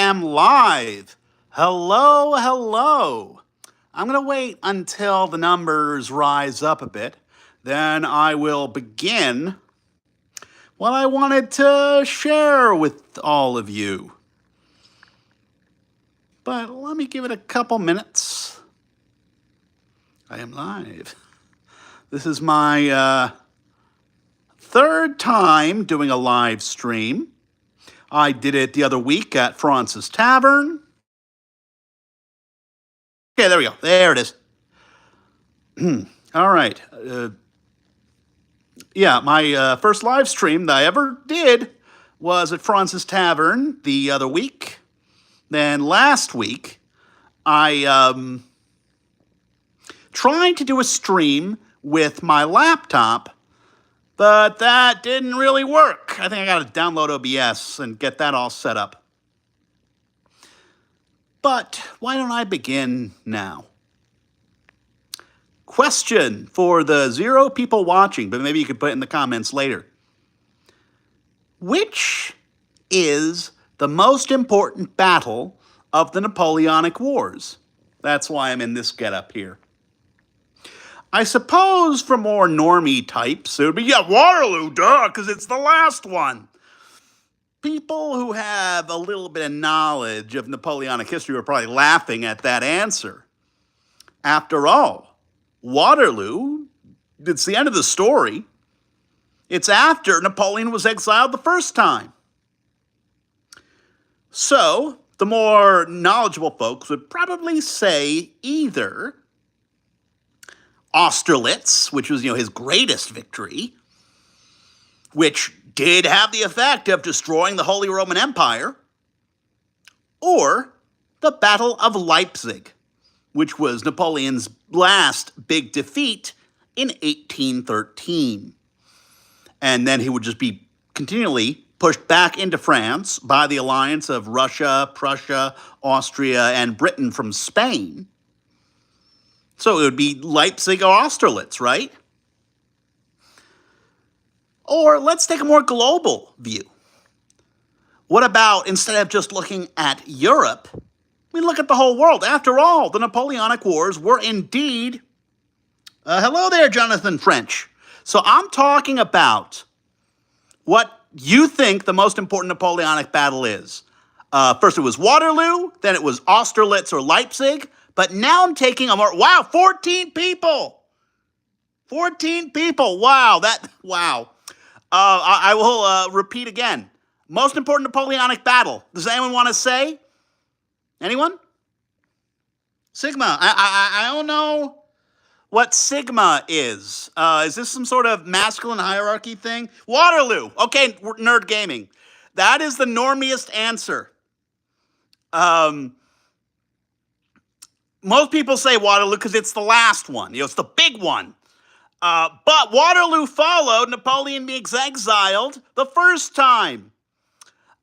am live. Hello, hello. I'm going to wait until the numbers rise up a bit. Then I will begin what I wanted to share with all of you. But let me give it a couple minutes. I am live. This is my third time doing a live stream. I did it the other week at France's Tavern. Okay, there we go. There it is. All right. My first live stream that I ever did was at France's Tavern the other week. Then last week, I tried to do a stream with my laptop, but that didn't really work. I think I got to download OBS and get that all set up. But why don't I begin now? Question for the 0 people watching, but maybe you could put it in the comments later. Which is the most important battle of the Napoleonic Wars? That's why I'm in this getup here. I suppose for more normie types, it would be, Waterloo, duh, because it's the last one. People who have a little bit of knowledge of Napoleonic history are probably laughing at that answer. After all, Waterloo, it's the end of the story. It's after Napoleon was exiled the first time. So, the more knowledgeable folks would probably say either Austerlitz, which was, his greatest victory, which did have the effect of destroying the Holy Roman Empire, or the Battle of Leipzig, which was Napoleon's last big defeat in 1813. And then he would just be continually pushed back into France by the alliance of Russia, Prussia, Austria, and Britain from Spain. So it would be Leipzig or Austerlitz, right? Or let's take a more global view. What about, instead of just looking at Europe, we look at the whole world? After all, the Napoleonic Wars were indeed... hello there, Jonathan French. So I'm talking about what you think the most important Napoleonic battle is. First it was Waterloo, then it was Austerlitz or Leipzig, but now I'm taking a more... Wow, 14 people! 14 people, wow, wow. I will repeat again. Most important Napoleonic battle. Does anyone want to say? Anyone? Sigma. I don't know what Sigma is. Is this some sort of masculine hierarchy thing? Waterloo. Okay, nerd gaming. That is the normiest answer. Most people say Waterloo because it's the last one. It's the big one. But Waterloo followed Napoleon being exiled the first time.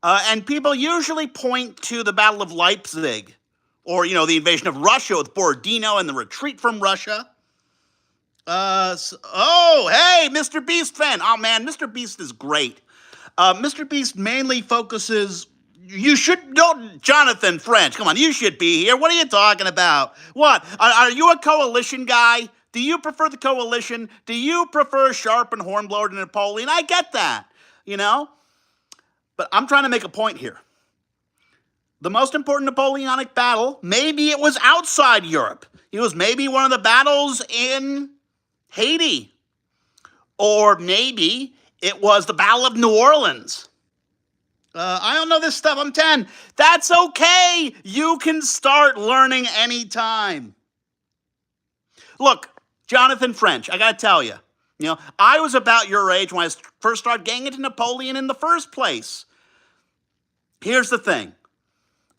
And people usually point to the Battle of Leipzig, or, the invasion of Russia with Borodino and the retreat from Russia. Hey, Mr. Beast fan. Oh, man, Mr. Beast is great. Mr. Beast mainly focuses... You should know Jonathan French. Come on, you should be here. What are you talking about? What? Are you a coalition guy? Do you prefer the coalition? Do you prefer Sharp and Hornblower to Napoleon? I get that, But I'm trying to make a point here. The most important Napoleonic battle, maybe it was outside Europe. It was maybe one of the battles in Haiti. Or maybe it was the Battle of New Orleans. I don't know this stuff. I'm 10. That's okay. You can start learning anytime. Look, Jonathan French, I got to tell you, I was about your age when I first started getting into Napoleon in the first place. Here's the thing.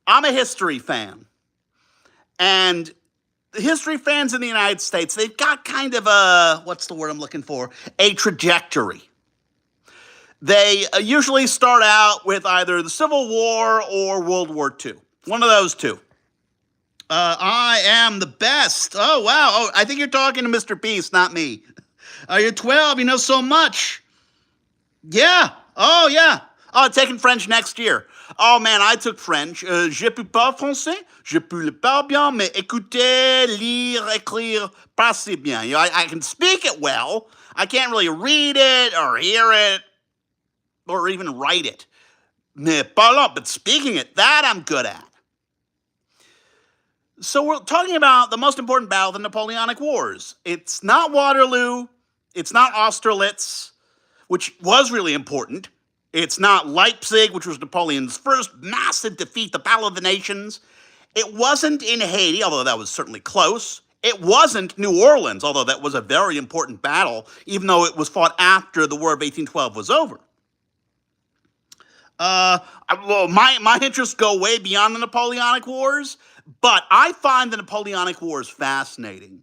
I'm a history fan. And the history fans in the United States, they've got kind of what's the word I'm looking for? A trajectory. They usually start out with either the Civil War or World War II. One of those two. I am the best. Oh, wow. Oh, I think you're talking to Mr. Beast, not me. You're 12. You know so much. Yeah. Oh, yeah. Oh, taking French next year. Oh man, I took French. Je peux pas français. Je peux le parler bien, mais écouter, lire, écrire, pas si bien. I can speak it well. I can't really read it or hear it or even write it. Mais parler, but speaking it, that I'm good at. So we're talking about the most important battle of the Napoleonic Wars. It's not Waterloo. It's not Austerlitz, which was really important. It's not Leipzig, which was Napoleon's first massive defeat, the Battle of the Nations. It wasn't in Haiti, although that was certainly close. It wasn't New Orleans, although that was a very important battle, even though it was fought after the War of 1812 was over. Well, my interests go way beyond the Napoleonic Wars, but I find the Napoleonic Wars fascinating.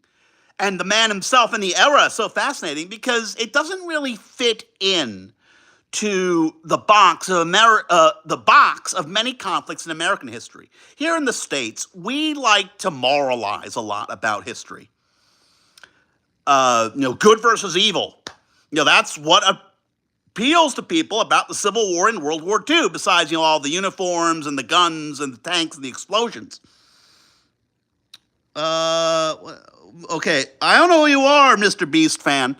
And the man himself and the era so fascinating because it doesn't really fit in to the box of many conflicts in American history. Here in the States, we like to moralize a lot about history. Good versus evil. That's what appeals to people about the Civil War and World War II, besides, all the uniforms and the guns and the tanks and the explosions. Okay, I don't know who you are, Mr. Beast fan.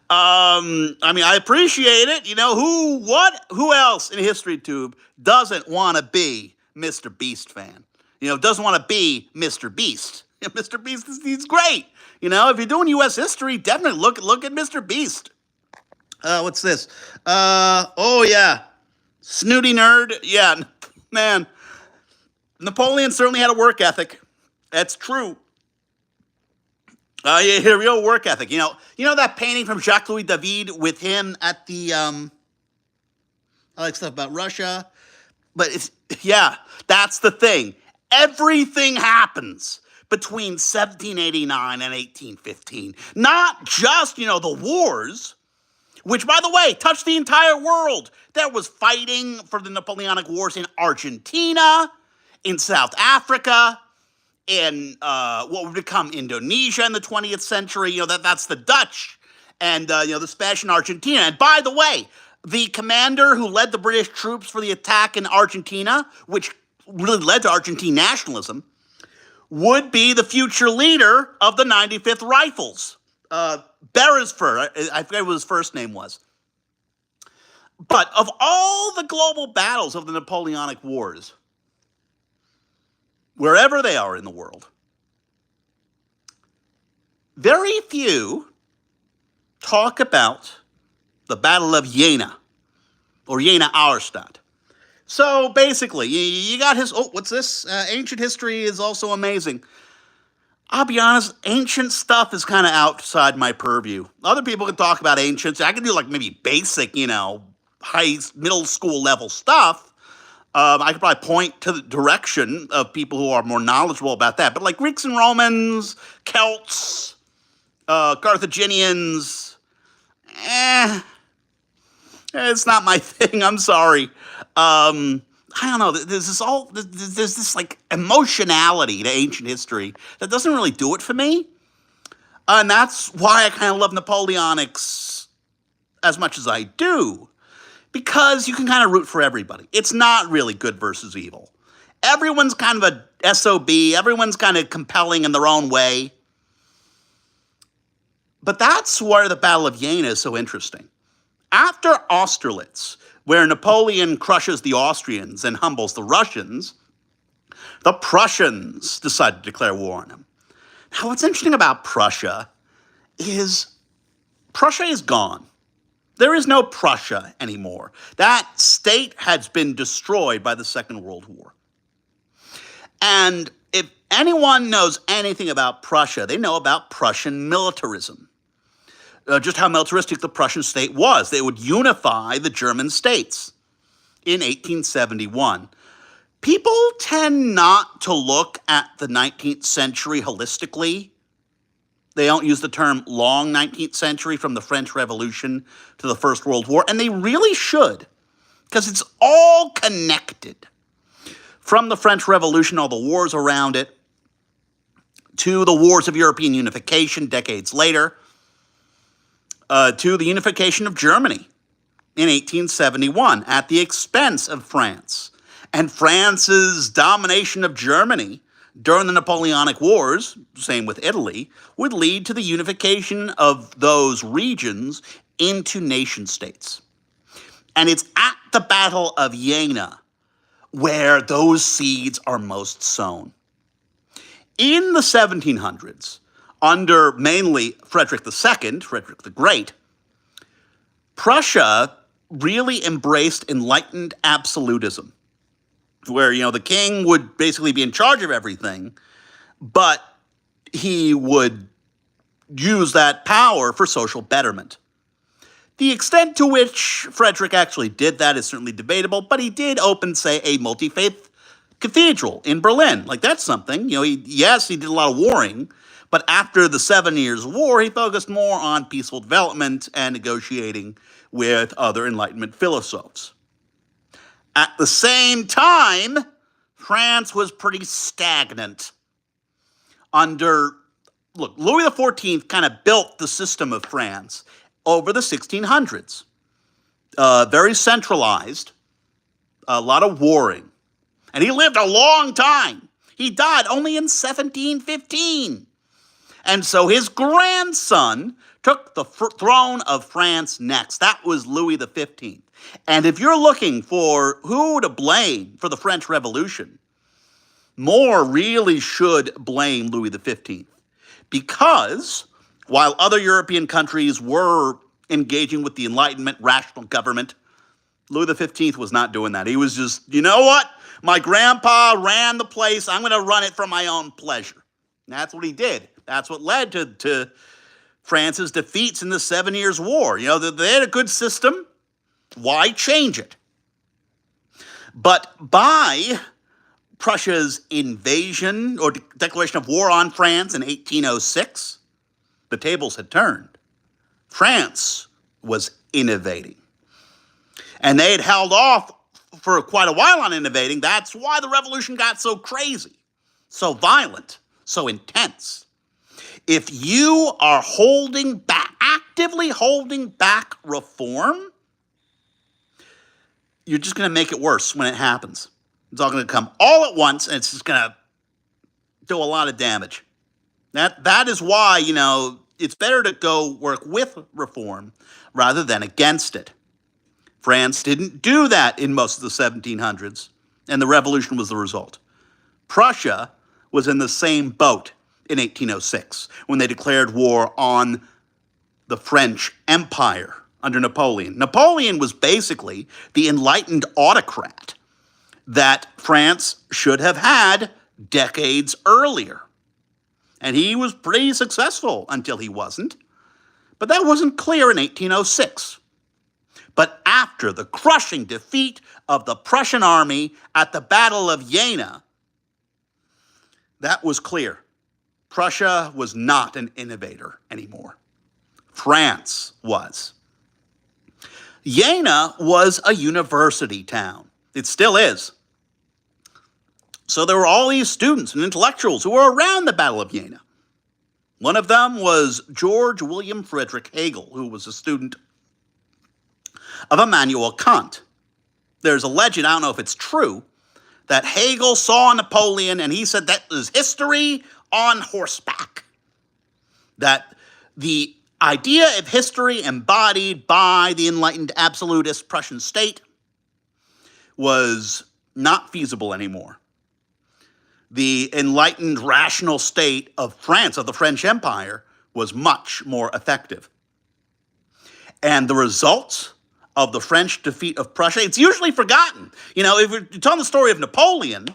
I appreciate it. Who else in History Tube doesn't want to be Mr. Beast fan? Doesn't want to be Mr. Beast. Mr. Beast, he's great. If you're doing U.S. history, definitely look at Mr. Beast. What's this? Oh yeah, snooty nerd. Yeah, man. Napoleon certainly had a work ethic. That's true. Yeah, real work ethic. You know that painting from Jacques-Louis David with him at the I like stuff about Russia, but that's the thing. Everything happens between 1789 and 1815. Not just, the wars, which, by the way, touched the entire world. There was fighting for the Napoleonic Wars in Argentina, in South Africa, in what would become Indonesia in the 20th century. That's the Dutch and, the Spanish in Argentina. And by the way, the commander who led the British troops for the attack in Argentina, which really led to Argentine nationalism, would be the future leader of the 95th Rifles. Beresford, I forget what his first name was. But of all the global battles of the Napoleonic Wars, wherever they are in the world, very few talk about the Battle of Jena, or Jena-Auerstadt. So basically, you got what's this? Ancient history is also amazing. I'll be honest, ancient stuff is kind of outside my purview. Other people can talk about ancients. I can do maybe basic, middle school level stuff. I could probably point to the direction of people who are more knowledgeable about that. But Greeks and Romans, Celts, Carthaginians, it's not my thing. I'm sorry. I don't know. There's this emotionality to ancient history that doesn't really do it for me. And that's why I kind of love Napoleonics as much as I do. Because you can kind of root for everybody. It's not really good versus evil. Everyone's kind of a SOB. Everyone's kind of compelling in their own way. But that's where the Battle of Jena is so interesting. After Austerlitz, where Napoleon crushes the Austrians and humbles the Russians, the Prussians decide to declare war on him. Now, what's interesting about Prussia is gone. There is no Prussia anymore. That state has been destroyed by the Second World War. And if anyone knows anything about Prussia, they know about Prussian militarism. Just how militaristic the Prussian state was. They would unify the German states in 1871. People tend not to look at the 19th century holistically. They don't use the term long 19th century from the French Revolution to the First World War, and they really should, because it's all connected. From the French Revolution, all the wars around it, to the wars of European unification decades later, to the unification of Germany in 1871 at the expense of France, And France's domination of Germany during the Napoleonic Wars, same with Italy, would lead to the unification of those regions into nation states. And it's at the Battle of Jena where those seeds are most sown. In the 1700s, under mainly Frederick II, Frederick the Great, Prussia really embraced enlightened absolutism, where, the king would basically be in charge of everything, but he would use that power for social betterment. The extent to which Frederick actually did that is certainly debatable, but he did open, say, a multi-faith cathedral in Berlin. Like, that's something. He did a lot of warring, but after the 7 Years' War, he focused more on peaceful development and negotiating with other Enlightenment philosophers. At the same time, France was pretty stagnant. Louis XIV kind of built the system of France over the 1600s. Very centralized, a lot of warring. And he lived a long time. He died only in 1715. And so his grandson took the throne of France next. That was Louis XV. And if you're looking for who to blame for the French Revolution, more really should blame Louis XV. Because while other European countries were engaging with the Enlightenment, rational government, Louis XV was not doing that. He was just, you know what? My grandpa ran the place. I'm going to run it for my own pleasure. And that's what he did. That's what led to France's defeats in the 7 Years' War. They had a good system. Why change it? But by Prussia's invasion or declaration of war on France in 1806, the tables had turned. France was innovating. And they had held off for quite a while on innovating. That's why the revolution got so crazy, so violent, so intense. If you are actively holding back reform, you're just going to make it worse when it happens. It's all going to come all at once, and it's just going to do a lot of damage. That is why, it's better to go work with reform rather than against it. France didn't do that in most of the 1700s, and the revolution was the result. Prussia was in the same boat in 1806 when they declared war on the French Empire under Napoleon. Napoleon was basically the enlightened autocrat that France should have had decades earlier. And he was pretty successful until he wasn't. But that wasn't clear in 1806. But after the crushing defeat of the Prussian army at the Battle of Jena, that was clear. Prussia was not an innovator anymore. France was. Jena was a university town. It still is. So there were all these students and intellectuals who were around the Battle of Jena. One of them was George William Friedrich Hegel, who was a student of Immanuel Kant. There's a legend, I don't know if it's true, that Hegel saw Napoleon and he said that was history on horseback. That the idea of history embodied by the enlightened absolutist Prussian state was not feasible anymore. The enlightened rational state of France, of the French Empire, was much more effective. And the results of the French defeat of Prussia, it's usually forgotten. If you're telling the story of Napoleon,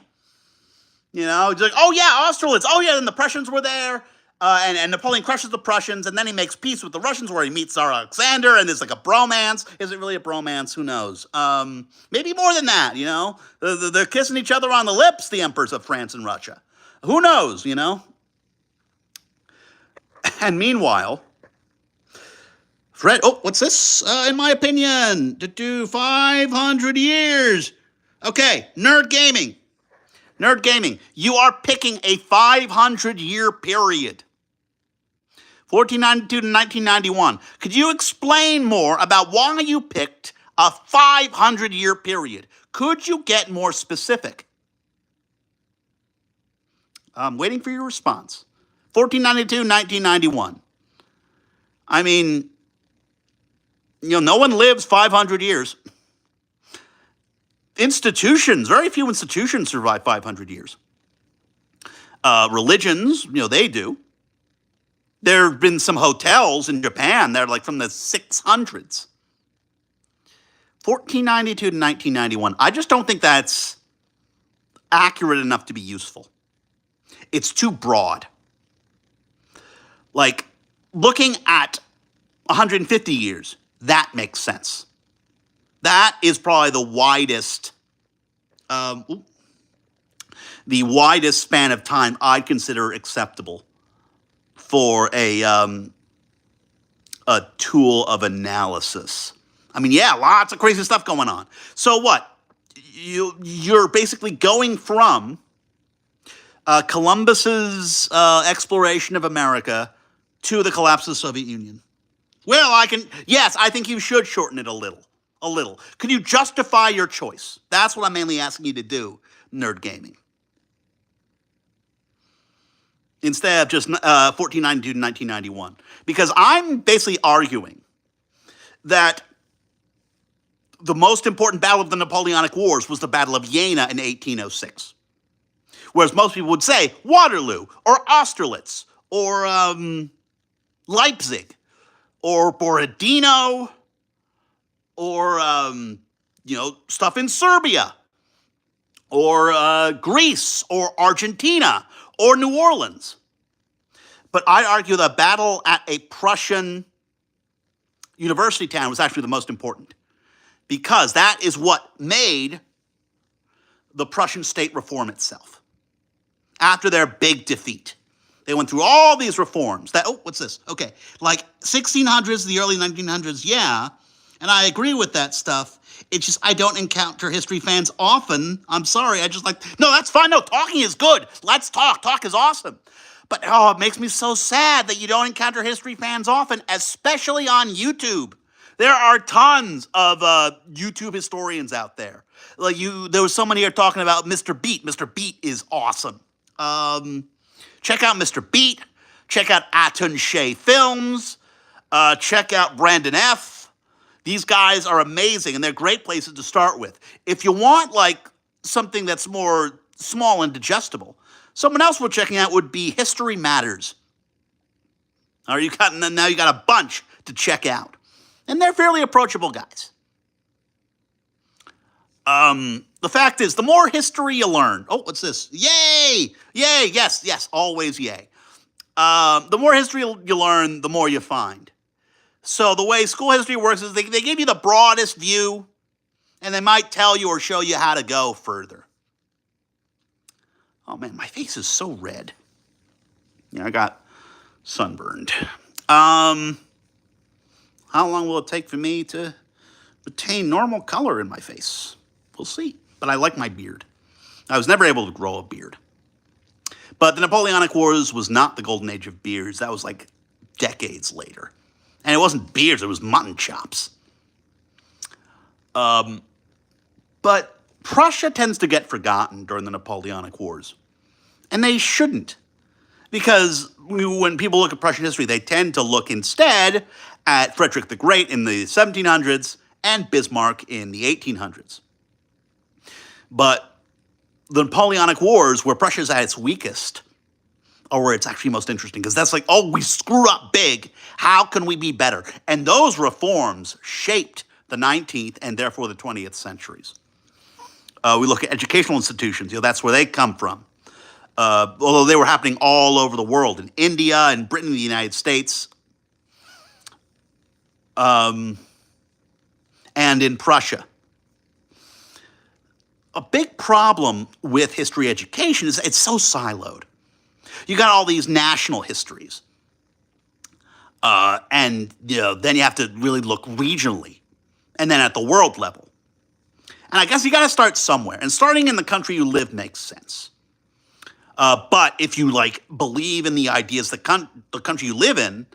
it's like, oh yeah, Austerlitz, oh yeah, then the Prussians were there, and Napoleon crushes the Prussians, and then he makes peace with the Russians where he meets Tsar Alexander, and there's like a bromance. Is it really a bromance? Who knows? Maybe more than that, They're kissing each other on the lips, the emperors of France and Russia. Who knows, And meanwhile, what's this? In my opinion, to do 500 years. Okay, nerd gaming. Nerd gaming. You are picking a 500-year period. 1492 to 1991. Could you explain more about why you picked a 500-year period? Could you get more specific? I'm waiting for your response. 1492, 1991. I mean, no one lives 500 years. Institutions, very few institutions survive 500 years. Religions, they do. There have been some hotels in Japan that are like from the 600s. 1492 to 1991. I just don't think that's accurate enough to be useful. It's too broad. Like, looking at 150 years, that makes sense. That is probably the widest span of time I'd consider acceptable for a tool of analysis. I mean, yeah, lots of crazy stuff going on. So what? You're basically going from Columbus's exploration of America to the collapse of the Soviet Union. Well, I think you should shorten it a little. A little. Can you justify your choice? That's what I'm mainly asking you to do, Nerd Gaming. Instead of just 1492 to 1991. Because I'm basically arguing that the most important battle of the Napoleonic Wars was the Battle of Jena in 1806. Whereas most people would say Waterloo, or Austerlitz, or Leipzig, or Borodino, or, stuff in Serbia, or Greece, or Argentina, or New Orleans. But I argue the battle at a Prussian university town was actually the most important, because that is what made the Prussian state reform itself. After their big defeat, they went through all these reforms. What's this? Okay, like 1600s, the early 1900s, yeah, and I agree with that stuff. It's just I don't encounter history fans often. I'm sorry, no, that's fine. No, talking is good. Let's talk. Talk is awesome. But, it makes me so sad that you don't encounter history fans often, especially on YouTube. There are tons of YouTube historians out there. There was someone here talking about Mr. Beat. Mr. Beat is awesome. Check out Mr. Beat. Check out Atun Shea Films. Check out Brandon F. These guys are amazing, and they're great places to start with. If you want, something that's more small and digestible, someone else we're checking out would be History Matters. Now you got a bunch to check out. And they're fairly approachable guys. The fact is, the more history you learn... Oh, what's this? Yay! Yay! Yes, always yay. The more history you learn, the more you find. So the way school history works is they give you the broadest view, and they might tell you or show you how to go further. Oh, man, my face is so red. Yeah, I got sunburned. How long will it take for me to retain normal color in my face? We'll see. But I like my beard. I was never able to grow a beard. But the Napoleonic Wars was not the golden age of beards. That was decades later. And it wasn't beards, it was mutton chops. But Prussia tends to get forgotten during the Napoleonic Wars. And they shouldn't. Because when people look at Prussian history, they tend to look instead at Frederick the Great in the 1700s and Bismarck in the 1800s. But the Napoleonic Wars, where Prussia's at its weakest, are where it's actually most interesting. Because that's we screwed up big. How can we be better? And those reforms shaped the 19th and therefore the 20th centuries. We look at educational institutions. That's where they come from. Although they were happening all over the world, in India and Britain and the United States, and in Prussia. A big problem with history education is it's so siloed. You got all these national histories, and then you have to really look regionally, and then at the world level. And I guess you got to start somewhere, and starting in the country you live makes sense. But if you believe in the ideas the country you live in,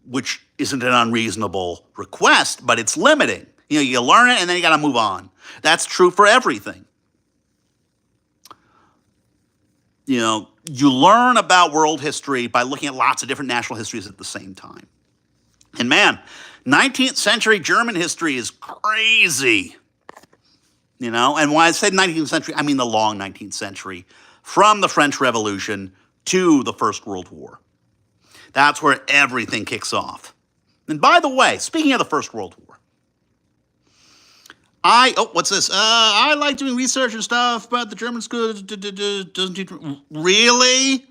which isn't an unreasonable request, but it's limiting. You learn it and then you got to move on. That's true for everything. You learn about world history by looking at lots of different national histories at the same time. And man, 19th century German history is crazy. And when I say 19th century, I mean the long 19th century, from the French Revolution to the First World War. That's where everything kicks off. And by the way, speaking of the First World War, what's this? I like doing research and stuff, but the German school doesn't teach. Really?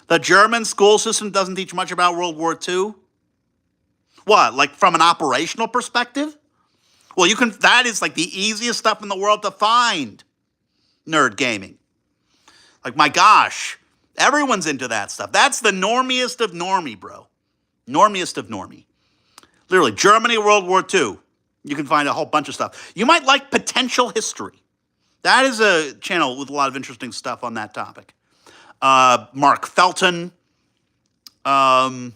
The German school system doesn't teach much about World War II? What, like from an operational perspective? Well, that is like the easiest stuff in the world to find. Nerd gaming. Like, my gosh, everyone's into that stuff. That's the normiest of normie, bro. Normiest of normie. Literally, Germany, World War II. You can find a whole bunch of stuff. You might like Potential History. That is a channel with a lot of interesting stuff on that topic. Mark Felton. World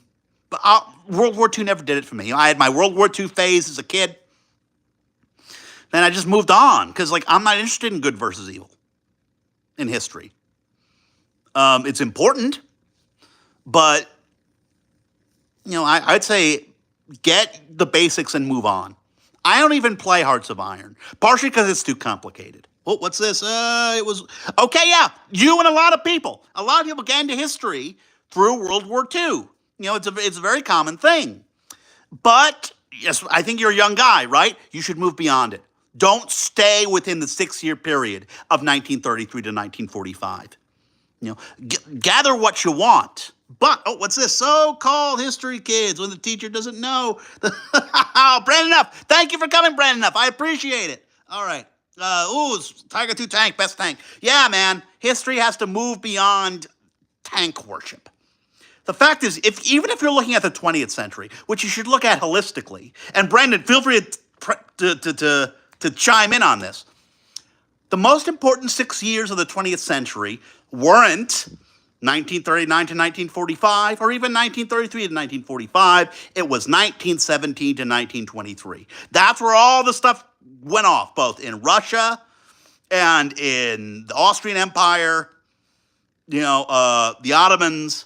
War II never did it for me. I had my World War II phase as a kid. Then I just moved on because, I'm not interested in good versus evil in history. It's important, but, I'd say get the basics and move on. I don't even play Hearts of Iron, partially because it's too complicated. Oh, what's this? Okay, yeah, you and a lot of people. A lot of people get into history through World War II. It's a very common thing. But, yes, I think you're a young guy, right? You should move beyond it. Don't stay within the 6-year period of 1933 to 1945. Gather what you want. But, what's this? So-called history kids when the teacher doesn't know. Brandon Enough. Thank you for coming, Brandon Enough. I appreciate it. All right. Tiger 2 tank, best tank. Yeah, man. History has to move beyond tank worship. The fact is, even if you're looking at the 20th century, which you should look at holistically, and Brandon, feel free to chime in on this, the most important 6 years of the 20th century weren't 1939 to 1945, or even 1933 to 1945. It was 1917 to 1923. That's where all the stuff went off, both in Russia and in the Austrian Empire, the Ottomans.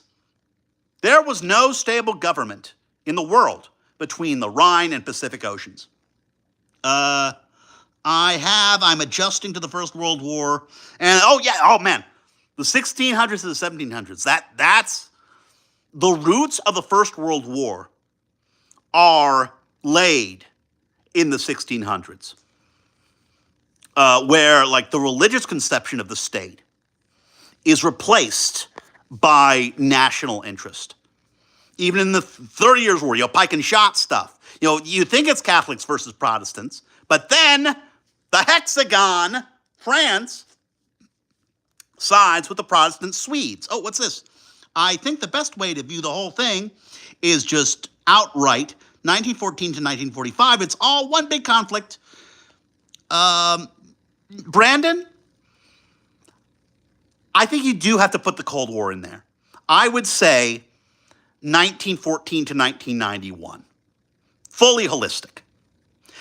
There was no stable government in the world between the Rhine and Pacific Oceans. I'm adjusting to the First World War. And, man, the 1600s to the 1700s, that's the roots of the First World War are laid in the 1600s, where, the religious conception of the state is replaced by national interest. Even in the 30 Years' War, pike and shot stuff. You think it's Catholics versus Protestants, but then the hexagon, France, sides with the Protestant Swedes. Oh, what's this? I think the best way to view the whole thing is just outright 1914 to 1945. It's all one big conflict. Brandon, I think you do have to put the Cold War in there. I would say 1914 to 1991. Fully holistic.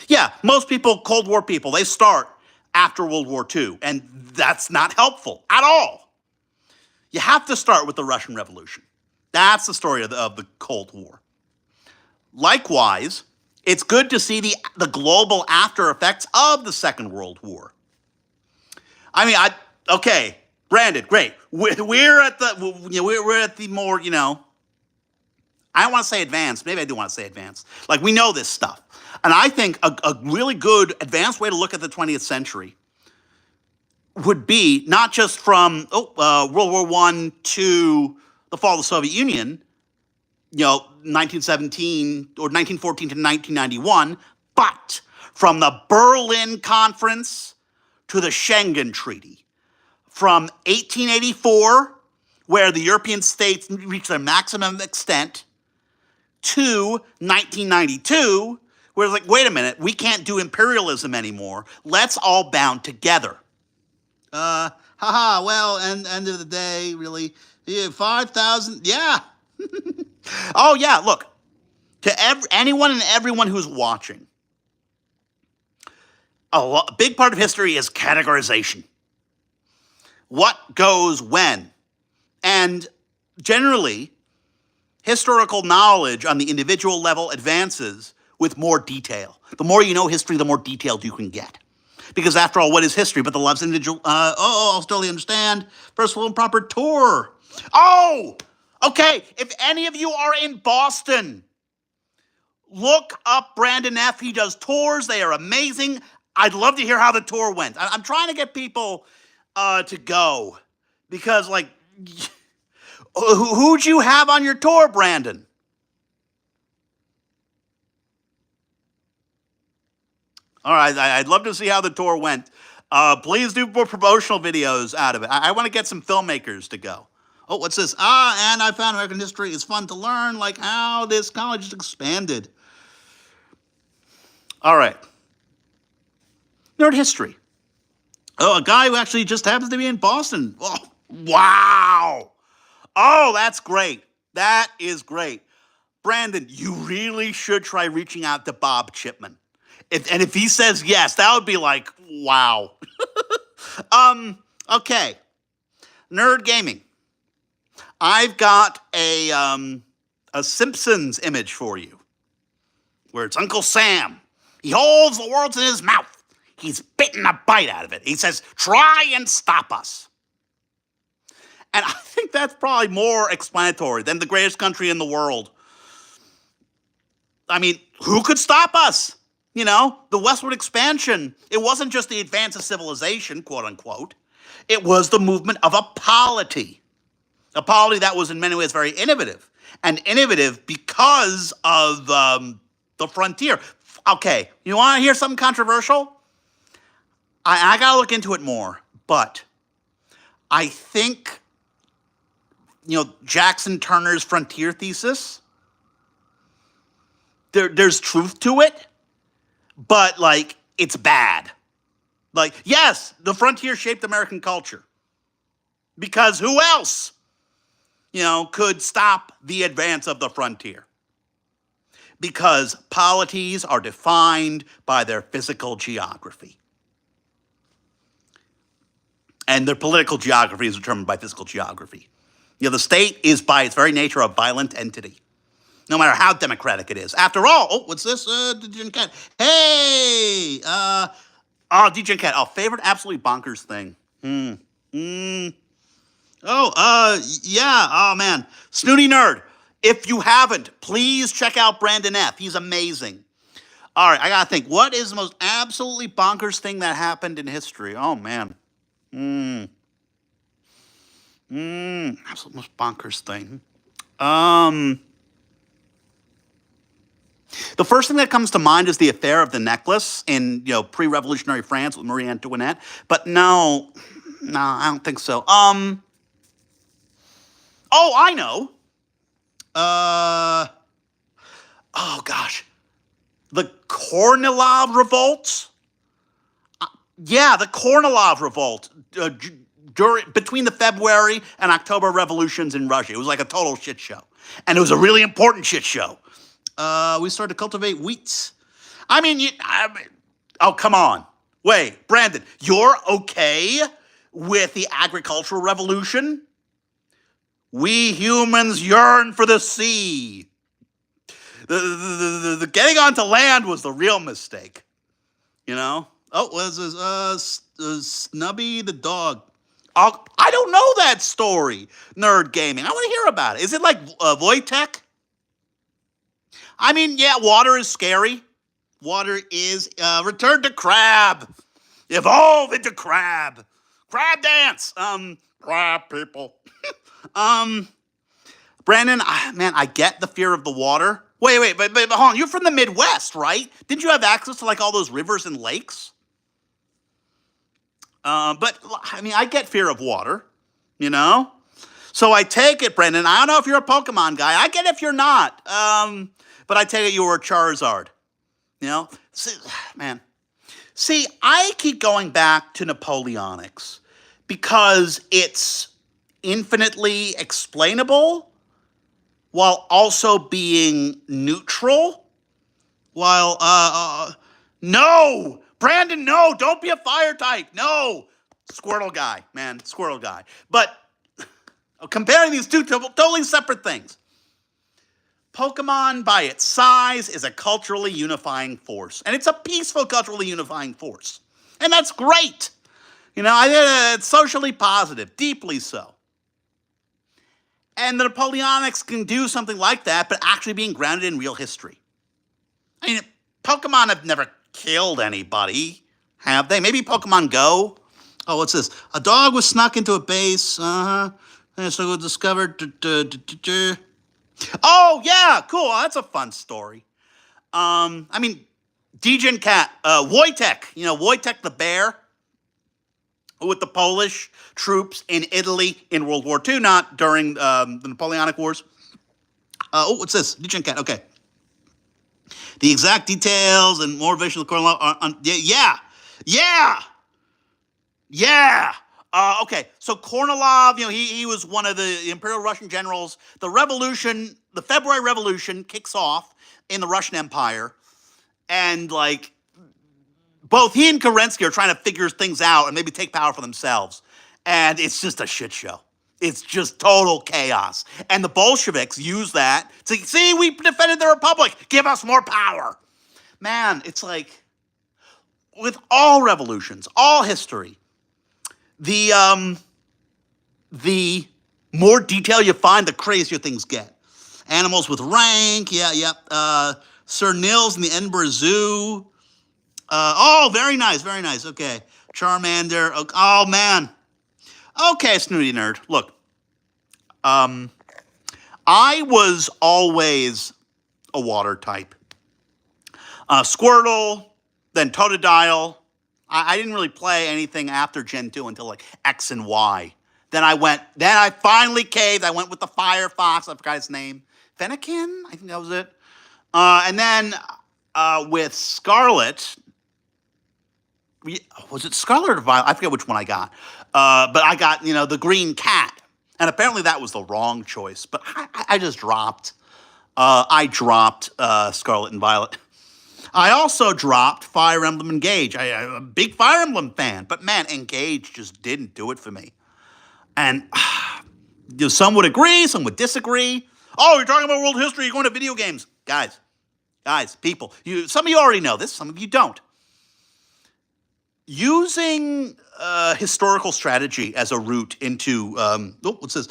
Yeah, most people, Cold War people, they start after World War II, and that's not helpful at all. You have to start with the Russian Revolution. That's the story of the Cold War. Likewise, it's good to see the global after effects of the Second World War. Okay, Brandon, great. We're at the more, I don't want to say advanced. Maybe I do want to say advanced. We know this stuff. And I think a really good advanced way to look at the 20th century would be not just from World War I to the fall of the Soviet Union, 1917 or 1914 to 1991, but from the Berlin Conference to the Schengen Treaty, from 1884, where the European states reached their maximum extent, to 1992, where it's wait a minute, we can't do imperialism anymore. Let's all bound together. Well, end of the day, really, 5,000, yeah. Oh, yeah, look, to anyone and everyone who's watching, A big part of history is categorization. What goes when? And generally, historical knowledge on the individual level advances with more detail. The more you know history, the more detailed you can get. Because after all, what is history but the lives of individual? I'll totally understand. First full and proper tour. Oh, okay. If any of you are in Boston, look up Brandon F. He does tours. They are amazing. I'd love to hear how the tour went. I'm trying to get people to go because, like, who'd you have on your tour, Brandon? All right, I'd love to see how the tour went. Please do more promotional videos out of it. I want to get some filmmakers to go. Oh, what's this? And I found American history is fun to learn, like how this college is expanded. All right. Nerd history. Oh, a guy who actually just happens to be in Boston. Oh, wow. Oh, that's great. That is great. Brandon, you really should try reaching out to Bob Chipman. If he says yes, that would be like, wow. Okay. Nerd gaming. I've got a Simpsons image for you where it's Uncle Sam. He holds the world in his mouth. He's bitten a bite out of it. He says, try and stop us. And I think that's probably more explanatory than the greatest country in the world. I mean, who could stop us? You know, the westward expansion, it wasn't just the advance of civilization, quote unquote. It was the movement of a polity that was in many ways very innovative. And innovative because of the frontier. Okay, you want to hear something controversial? I got to look into it more. But I think, Jackson Turner's frontier thesis, there's truth to it. But, it's bad. Yes, the frontier shaped American culture. Because who else, could stop the advance of the frontier? Because polities are defined by their physical geography. And their political geography is determined by physical geography. The state is by its very nature a violent entity. No matter how democratic it is. After all, what's this? DJ Cat. Hey! DJ Cat. Oh, favorite absolutely bonkers thing. Yeah. Oh, man. Snooty Nerd. If you haven't, please check out Brandon F. He's amazing. All right, I got to think. What is the most absolutely bonkers thing that happened in history? Oh, man. Absolute most bonkers thing. The first thing that comes to mind is the affair of the necklace in, pre-revolutionary France with Marie Antoinette. But no, I don't think so. Oh, I know. Oh gosh, the Kornilov Revolt. Yeah, the Kornilov Revolt between the February and October revolutions in Russia. It was like a total shit show, and it was a really important shit show. We started to cultivate wheat. Oh, come on. Wait, Brandon, you're okay with the agricultural revolution? We humans yearn for the sea. The getting onto land was the real mistake. Oh, was Snubby the dog? I don't know that story, Nerd Gaming. I want to hear about it. Is it like Wojtek? Yeah, water is scary. Water is return to crab. Evolve into crab. Crab dance. Crab people. Brandon, I get the fear of the water. Wait, but hold on. You're from the Midwest, right? Didn't you have access to all those rivers and lakes? But I get fear of water, So I take it, Brendan. I don't know if you're a Pokemon guy. I get it if you're not. But I take it you were a Charizard. See, I keep going back to Napoleonics because it's infinitely explainable while also being neutral. No! Brandon, no, don't be a fire type. No. Squirtle guy, man, Squirtle guy. But comparing these two totally separate things. Pokemon, by its size, is a culturally unifying force. And it's a peaceful culturally unifying force. And that's great. It's socially positive, deeply so. And the Napoleonics can do something like that, but actually being grounded in real history. I mean, Pokemon have never killed anybody, have they? Maybe Pokemon Go? Oh, what's this? A dog was snuck into a base. And so it was discovered. Oh, yeah, cool. That's a fun story. Degen Cat, Wojtek, Wojtek the bear with the Polish troops in Italy in World War II, not during the Napoleonic Wars. What's this? Degen Cat, okay. The exact details and more visual yeah. Okay, so Kornilov, he was one of the Imperial Russian generals. The revolution, the February Revolution kicks off in the Russian Empire. And, both he and Kerensky are trying to figure things out and maybe take power for themselves. And it's just a shit show. It's just total chaos. And the Bolsheviks use that to, see, we defended the Republic. Give us more power. Man, it's like, with all revolutions, all history, the more detail you find, the crazier things get. Animals with rank, Sir Nils in the Edinburgh Zoo. Very nice, okay. Charmander, oh man. Okay, Snooty Nerd, look. I was always a water type. Squirtle, then Totodile. I didn't really play anything after Gen 2 until X and Y. Then I finally caved. I went with the Fire Fox. I forgot his name. Fennekin? I think that was it. And then with Scarlet, was it Scarlet or Violet? I forget which one I got. But I got, the green cat. And apparently that was the wrong choice. But I just dropped. I dropped Scarlet and Violet. I also dropped Fire Emblem Engage. I'm a big Fire Emblem fan. But man, Engage just didn't do it for me. And some would agree, some would disagree. Oh, you're talking about world history, you're going to video games. Guys, people, some of you already know this, some of you don't. Using historical strategy as a route into, what's this?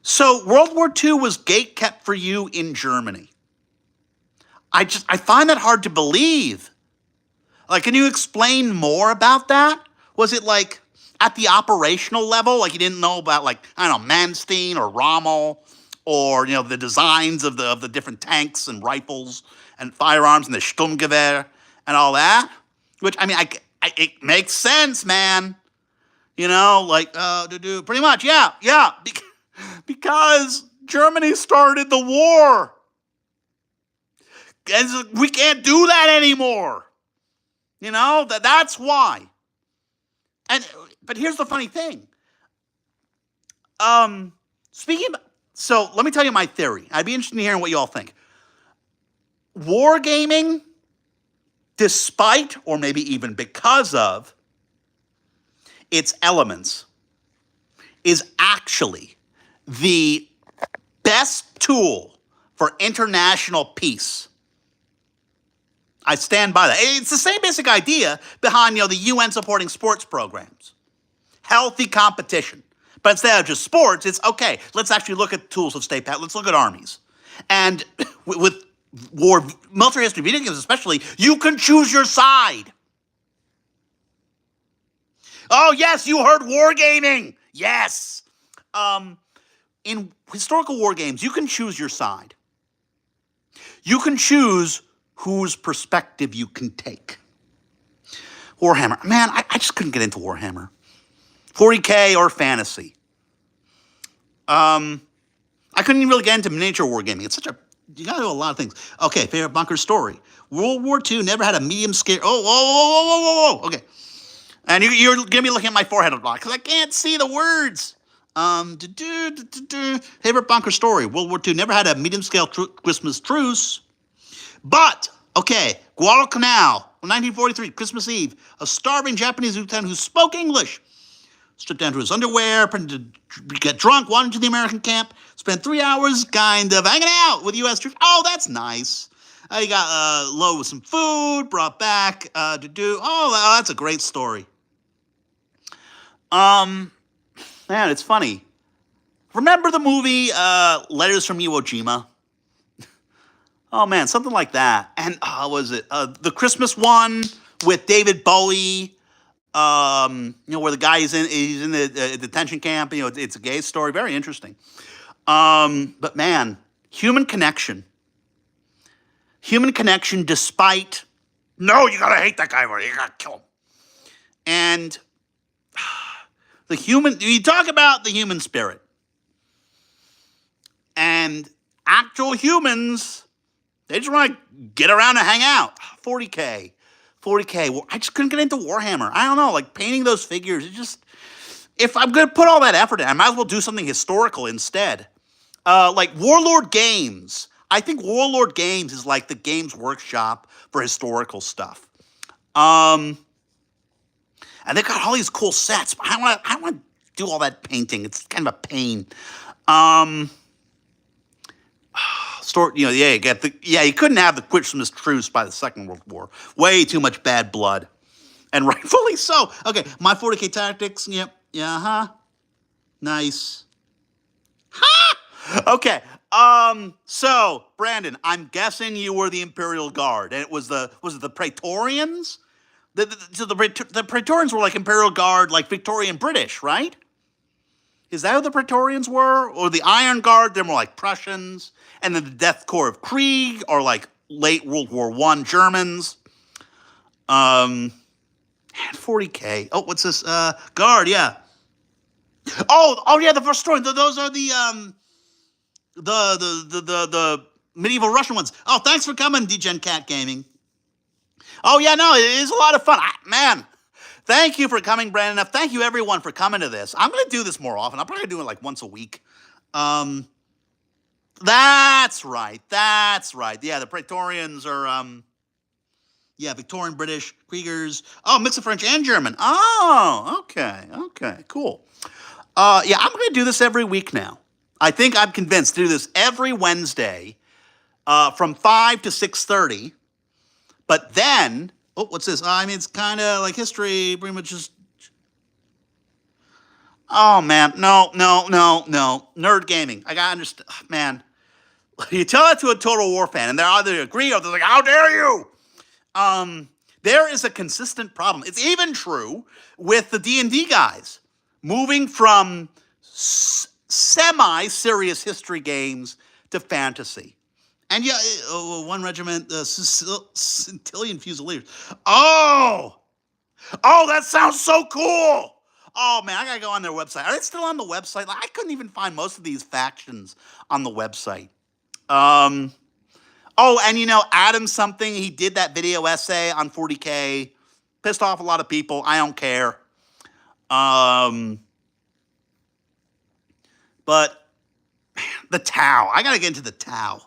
So World War II was gatekept for you in Germany. I find that hard to believe. Can you explain more about that? Was it at the operational level? You didn't know about Manstein or Rommel or, the designs of the different tanks and rifles and firearms and the Sturmgewehr and all that? Which, it makes sense, man. Pretty much, yeah. Because Germany started the war. And we can't do that anymore. That's why. But here's the funny thing. So let me tell you my theory. I'd be interested in hearing what you all think. Wargaming, despite or maybe even because of its elements, is actually the best tool for international peace. I stand by that. It's the same basic idea behind, the UN supporting sports programs. Healthy competition. But instead of just sports, it's, okay, let's actually look at tools of state power. Let's look at armies. And with military history, video games especially, you can choose your side. Oh, yes, you heard wargaming. Yes. In historical war games, you can choose your side. You can choose whose perspective you can take. Warhammer. Man, I just couldn't get into Warhammer. 40K or fantasy. I couldn't even really get into miniature wargaming. It's you gotta do a lot of things. Okay, favorite bunker story. World War II never had a medium scale. Whoa. Okay. And you're going to be looking at my forehead a lot because I can't see the words. Favorite bunker story. World War II never had a medium scale Christmas truce. But, okay, Guadalcanal, 1943, Christmas Eve. A starving Japanese lieutenant who spoke English stripped down to his underwear, pretended to get drunk, wandered to the American camp, spent 3 hours kind of hanging out with U.S. troops. Oh, that's nice. He got loaded with some food, brought back to do. Oh, that's a great story. Man, it's funny. Remember the movie Letters from Iwo Jima? Oh man, something like that. And was it the Christmas one with David Bowie? Where the guy he's in the detention camp. It's a gay story, very interesting. But man, human connection, despite no, you gotta hate that guy, you gotta kill him. And you talk about the human spirit, and actual humans, they just want to get around and hang out. 40K. Well, I just couldn't get into Warhammer. I don't know, like painting those figures. If I'm going to put all that effort in, I might as well do something historical instead. Like Warlord Games. I think Warlord Games is like the Games Workshop for historical stuff. And they've got all these cool sets, but I don't want to do all that painting. It's kind of a pain. You couldn't have the Christmas truce by the Second World War. Way too much bad blood. And rightfully so. Okay, my 40K tactics. Yep. Yeah, Nice. Okay. So, Brandon, I'm guessing you were the Imperial Guard. And was it the Praetorians? The Praetorians were like Imperial Guard, like Victorian British, right? Is that who the Praetorians were? Or the Iron Guard, they're more like Prussians. And then the Death Corps of Krieg are like late World War I Germans. 40K. Oh, what's this? Guard, yeah. Oh yeah, the first story. Those are the medieval Russian ones. Oh, thanks for coming, Degen Cat Gaming. Oh yeah, no, it is a lot of fun. Man. Thank you for coming, Brandon. Thank you, everyone, for coming to this. I'm going to do this more often. I'm probably doing it like once a week. That's right. Yeah, the Praetorians are, Victorian British, Kriegers. Oh, mix of French and German. Oh, okay, cool. I'm going to do this every week now. I think I'm convinced to do this every Wednesday from 5 to 6:30. But then... Oh, what's this? It's kind of like history, pretty much just... Oh, man. No. Nerd gaming. I got to understand. Man, you tell that to a Total War fan, and they either agree or they're like, how dare you? There is a consistent problem. It's even true with the D&D guys. Moving from semi-serious history games to fantasy. And yeah, one regiment, Sicilian Fusiliers. Oh, that sounds so cool. Oh man, I gotta go on their website. Are they still on the website? Like, I couldn't even find most of these factions on the website. And Adam something, he did that video essay on 40K. Pissed off a lot of people. I don't care. But the Tau. I gotta get into the Tau.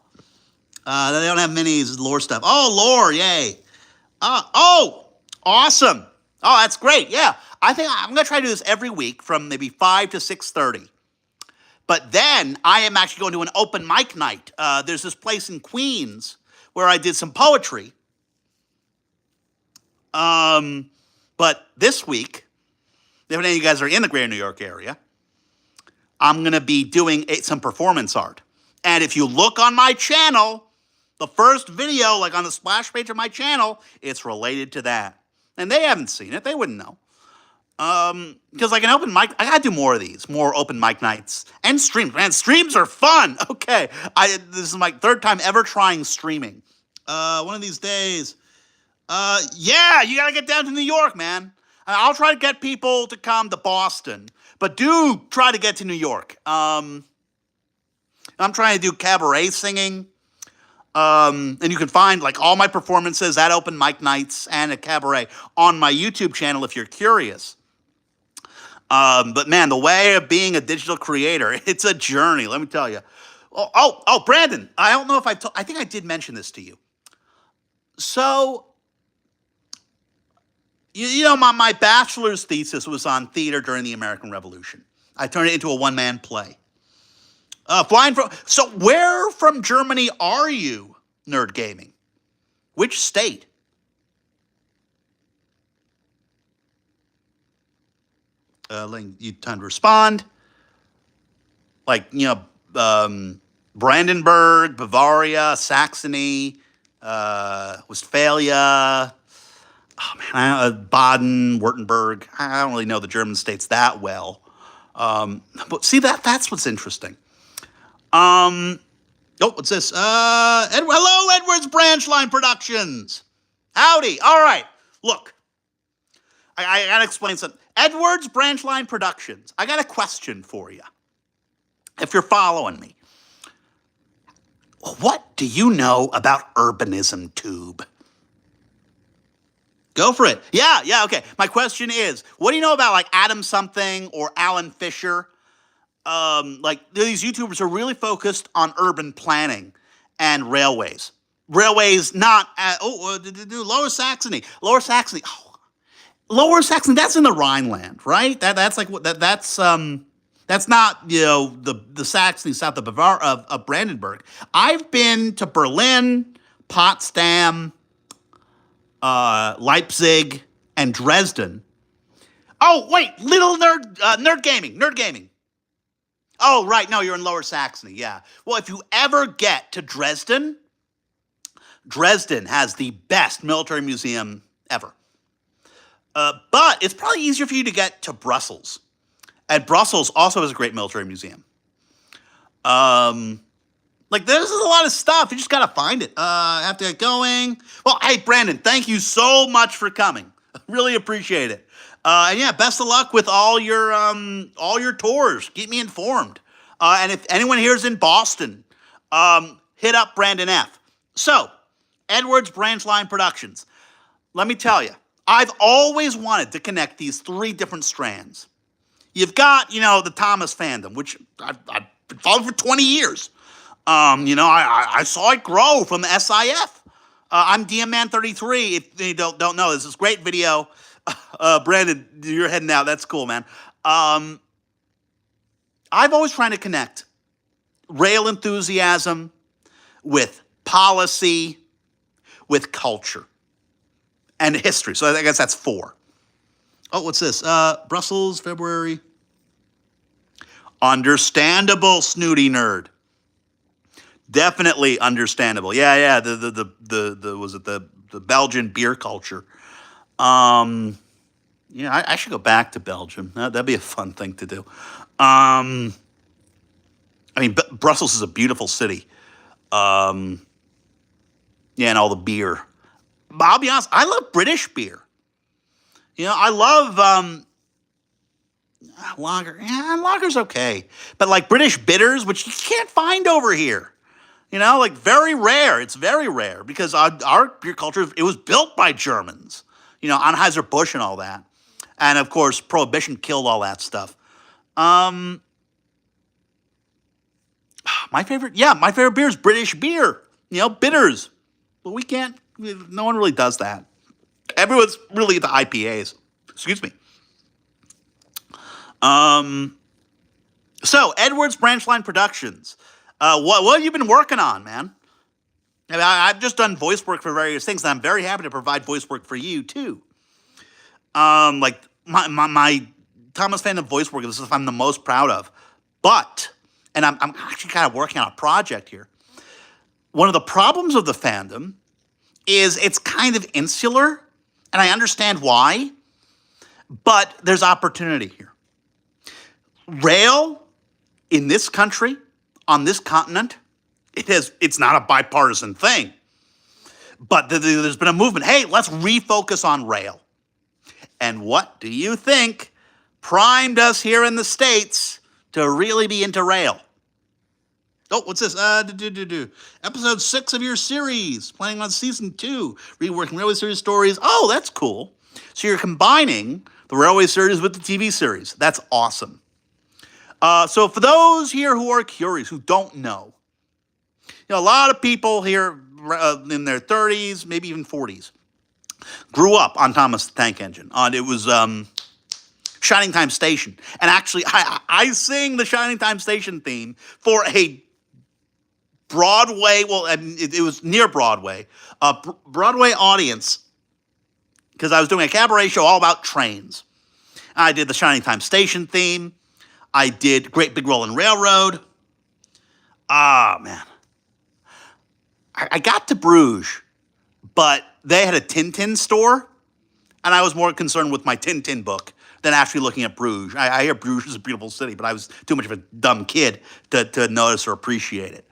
They don't have minis, lore stuff. Oh, lore, yay. Awesome. Oh, that's great. Yeah, I think I'm going to try to do this every week from maybe 5 to 6:30. But then I am actually going to an open mic night. There's this place in Queens where I did some poetry. But this week, if any of you guys are in the greater New York area, I'm going to be doing some performance art. And if you look on my channel, the first video, like on the splash page of my channel, it's related to that. And they haven't seen it. They wouldn't know. Because like an open mic, I gotta do more of these, more open mic nights. And streams. Man, streams are fun. Okay. This is my third time ever trying streaming. One of these days. Yeah, you gotta get down to New York, man. I'll try to get people to come to Boston. But do try to get to New York. I'm trying to do cabaret singing. And you can find like all my performances at open mic nights and at cabaret on my YouTube channel if you're curious. But man, the way of being a digital creator, it's a journey, let me tell you. Oh, Brandon, I don't know if I think I did mention this to you. So, my bachelor's thesis was on theater during the American Revolution. I turned it into a one-man play. So where from Germany are you, Nerd Gaming? Which state? You time to respond. Brandenburg, Bavaria, Saxony, Westphalia, Baden, Württemberg. I don't really know the German states that well. But see, that's what's interesting. What's this? Hello, Edwards Branchline Productions. Howdy. All right. Look, I got to explain something. Edwards Branchline Productions. I got a question for you. If you're following me. What do you know about Urbanism Tube? Go for it. Yeah, okay. My question is, what do you know about Adam Something or Alan Fisher? These YouTubers are really focused on urban planning and railways. Railways, not Lower Saxony. Lower Saxony. Oh, Lower Saxony. That's in the Rhineland, right? That's not the Saxony south of of Brandenburg. I've been to Berlin, Potsdam, Leipzig, and Dresden. Oh wait, Nerd Gaming. Oh, right. No, you're in Lower Saxony. Yeah. Well, if you ever get to Dresden, Dresden has the best military museum ever. But it's probably easier for you to get to Brussels. And Brussels also has a great military museum. There's a lot of stuff. You just got to find it. I have to get going. Well, hey, Brandon, thank you so much for coming. Really appreciate it. And yeah, best of luck with all your tours. Keep me informed. And if anyone here is in Boston, hit up Brandon F. So, Edwards Branchline Productions. Let me tell you, I've always wanted to connect these three different strands. You've got, the Thomas fandom, which I've been following for 20 years. I saw it grow from the SIF. I'm DMman33. If you don't know, this is a great video. Brandon, you're heading out. That's cool, man. I've always tried to connect rail enthusiasm with policy, with culture, and history. So I guess that's 4. Oh, what's this? Brussels, February. Understandable, snooty nerd. Definitely understandable. Yeah. The Belgian beer culture. I should go back to Belgium. That'd be a fun thing to do. Brussels is a beautiful city. And all the beer. But I'll be honest, I love British beer. I love lager. Yeah, lager's okay. But British bitters, which you can't find over here. Very rare. It's very rare because our beer culture, it was built by Germans. Anheuser-Busch and all that. And, of course, Prohibition killed all that stuff. My favorite beer is British beer. Bitters. But we can't, no one really does that. Everyone's really into IPAs. Excuse me. So, Edwards Branchline Productions. What have you been working on, man? I've just done voice work for various things, and I'm very happy to provide voice work for you, too. My Thomas fandom voice work is stuff I'm the most proud of. But, and I'm actually kind of working on a project here. One of the problems of the fandom is it's kind of insular, and I understand why, but there's opportunity here. Rail in this country, on this continent, it's not a bipartisan thing. But there's been a movement. Hey, let's refocus on rail. And what do you think primed us here in the States to really be into rail? Oh, what's this? Episode 6 of your series, planning on season 2, reworking railway series stories. Oh, that's cool. So you're combining the railway series with the TV series. That's awesome. So for those here who are curious, who don't know, a lot of people here in their 30s, maybe even 40s, grew up on Thomas the Tank Engine. It was Shining Time Station. And actually, I sing the Shining Time Station theme for a Broadway, well, it was near Broadway, Broadway audience, because I was doing a cabaret show all about trains. I did the Shining Time Station theme. I did Great Big Rollin' Railroad. Man. I got to Bruges, but they had a Tintin store, and I was more concerned with my Tintin book than actually looking at Bruges. I hear Bruges is a beautiful city, but I was too much of a dumb kid to notice or appreciate it.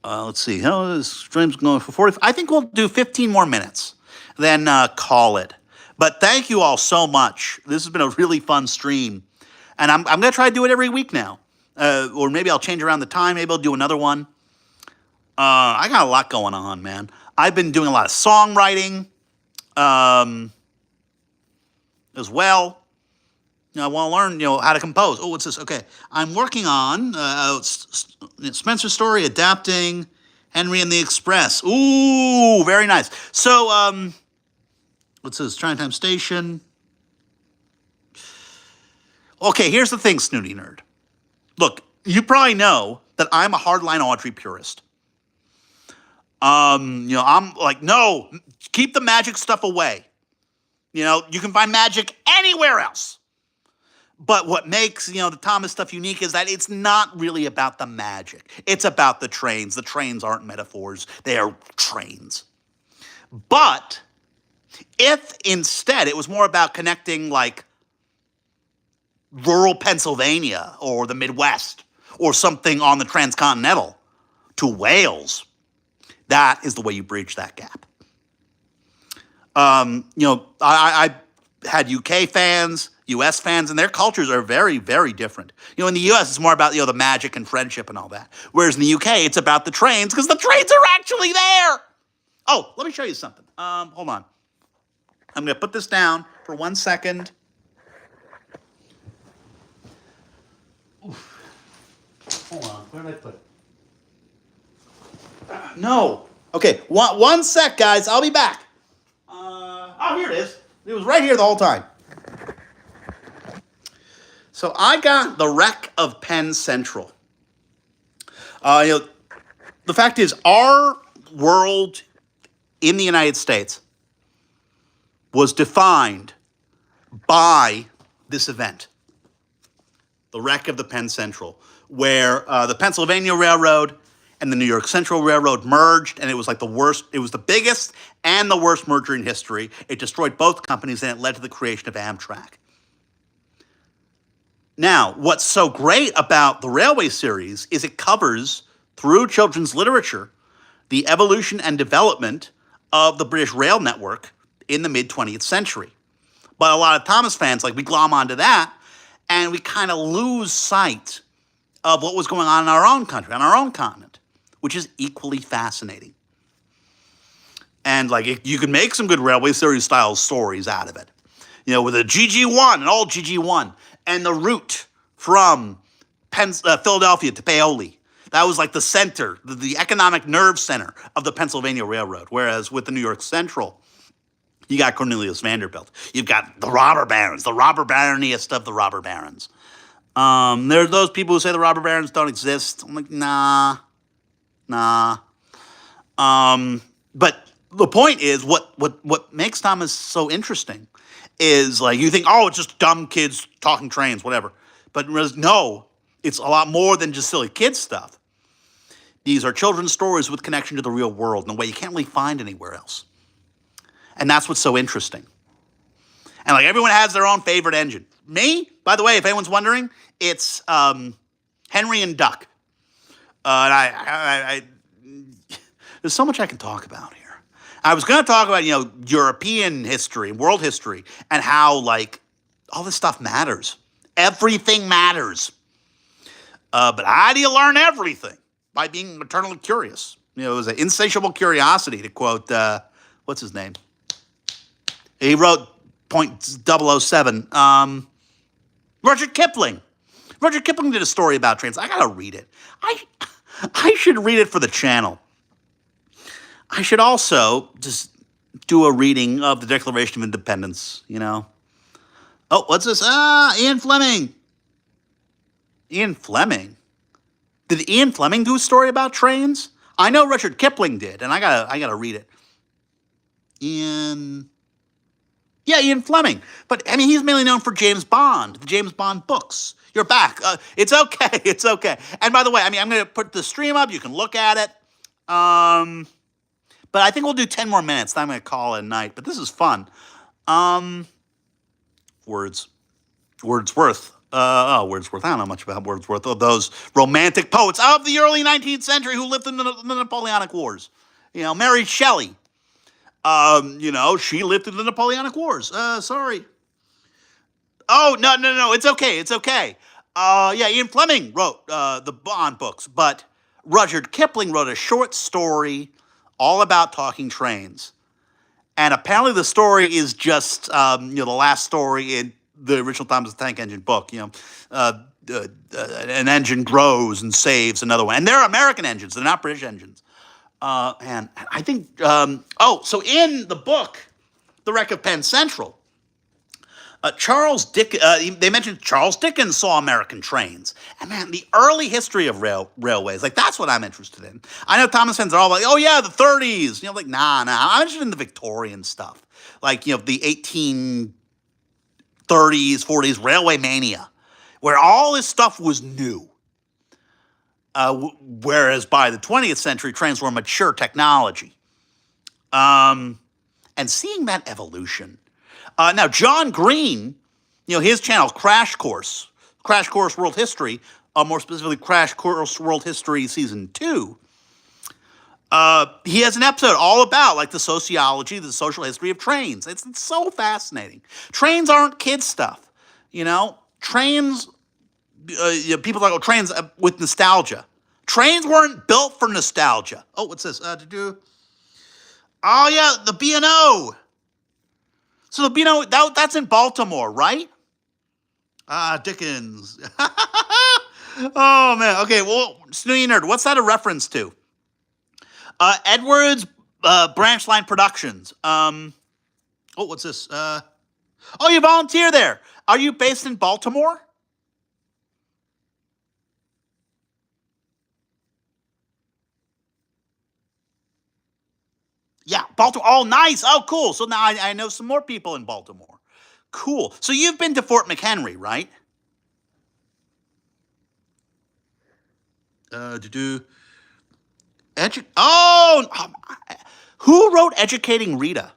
Let's see. How this stream's going for 40. I think we'll do 15 more minutes, then call it. But thank you all so much. This has been a really fun stream, and I'm going to try to do it every week now. Or maybe I'll change around the time. Maybe I'll do another one. I got a lot going on, man. I've been doing a lot of songwriting as well. I want to learn, how to compose. Oh, what's this? Okay. I'm working on Spencer's story, adapting Henry and the Express. Ooh, very nice. So, what's this? Trying Time Station. Okay, here's the thing, Snooty Nerd. Look, you probably know that I'm a hardline Audrey purist. I'm like, no, keep the magic stuff away. You can find magic anywhere else. But what makes, the Thomas stuff unique is that it's not really about the magic. It's about the trains. The trains aren't metaphors. They are trains. But if instead it was more about connecting like rural Pennsylvania or the Midwest or something on the transcontinental to Wales, that is the way you bridge that gap. I had UK fans, US fans, and their cultures are very, very different. In the US, it's more about, the magic and friendship and all that. Whereas in the UK, it's about the trains because the trains are actually there. Oh, let me show you something. Hold on. I'm going to put this down for 1 second. Oof. Hold on. Where did I put it? No. Okay. One sec, guys. I'll be back. Here it is. It was right here the whole time. So I got the wreck of Penn Central. The fact is, our world in the United States was defined by this event, the wreck of the Penn Central, where the Pennsylvania Railroad and the New York Central Railroad merged, and it was like the worst. It was the biggest and the worst merger in history. It destroyed both companies, and it led to the creation of Amtrak. Now, what's so great about the Railway series is it covers, through children's literature, the evolution and development of the British rail network in the mid-20th century. But a lot of Thomas fans, we glom onto that, and we kind of lose sight of what was going on in our own country, on our own continent, which is equally fascinating. And, you can make some good Railway series-style stories out of it. With a GG1, an old GG1, and the route from Philadelphia to Paoli. That was the center, the economic nerve center of the Pennsylvania Railroad. Whereas with the New York Central, you got Cornelius Vanderbilt. You've got the robber barons, the robber baroniest of the robber barons. There's those people who say the robber barons don't exist. I'm like, nah. But the point is, what makes Thomas so interesting is you think, oh, it's just dumb kids talking trains, whatever. But no, it's a lot more than just silly kid stuff. These are children's stories with connection to the real world in a way you can't really find anywhere else. And that's what's so interesting. And everyone has their own favorite engine. Me, by the way, if anyone's wondering, it's Henry and Duck. And I there's so much I can talk about here. I was going to talk about, European history, world history, and how, all this stuff matters. Everything matters. But how do you learn everything? By being eternally curious. It was an insatiable curiosity, to quote, what's his name? He wrote .007. Rudyard Kipling. Rudyard Kipling did a story about trains. I got to read it. I should read it for the channel. I should also just do a reading of the Declaration of Independence, you know? Oh, what's this? Ian Fleming. Ian Fleming? Did Ian Fleming do a story about trains? I know Rudyard Kipling did, and I gotta read it. Ian Fleming. But I mean, he's mainly known for James Bond, the James Bond books. You're back. It's okay. It's okay. And by the way, I mean, I'm gonna put the stream up. You can look at it. But I think we'll do 10 more minutes. Then I'm gonna call it a night. But this is fun. Wordsworth. Wordsworth. I don't know much about Wordsworth. Of those romantic poets of the early 19th century who lived in the Napoleonic Wars. You know, Mary Shelley. You know, she lived in the Napoleonic Wars. Sorry. Oh, no. It's okay. It's okay. Yeah, Ian Fleming wrote the Bond books, but Rudyard Kipling wrote a short story all about talking trains. And apparently the story is just, the last story in the original Thomas the Tank Engine book. You know, an engine grows and saves another one. And they're American engines. They're not British engines. And I think, so in the book, The Wreck of Penn Central, they mentioned Charles Dickens saw American trains. And man, the early history of railways, like that's what I'm interested in. I know Thomas fans are all like, oh yeah, the 30s. You know, like, nah. I'm interested in the Victorian stuff. Like, you know, the 1830s, 40s railway mania, where all this stuff was new. Whereas by the 20th century, trains were mature technology. And seeing that evolution. Now, John Green, you know, his channel, Crash Course World History, more specifically Crash Course World History Season 2, he has an episode all about, like, the sociology, the social history of trains. It's so fascinating. Trains aren't kid stuff, you know? Trains... people talk about trains with nostalgia. Trains weren't built for nostalgia. Oh, what's this? Oh, yeah, the B&O. So the B&O, that's in Baltimore, right? Dickens. Oh, man. Okay, well, Snooty Nerd, what's that a reference to? Edwards Branch Line Productions. What's this? Oh, you volunteer there. Are you based in Baltimore? Yeah, Baltimore. Oh, nice. Oh, cool. So now I know some more people in Baltimore. Cool. So you've been to Fort McHenry, right? Who wrote Educating Rita?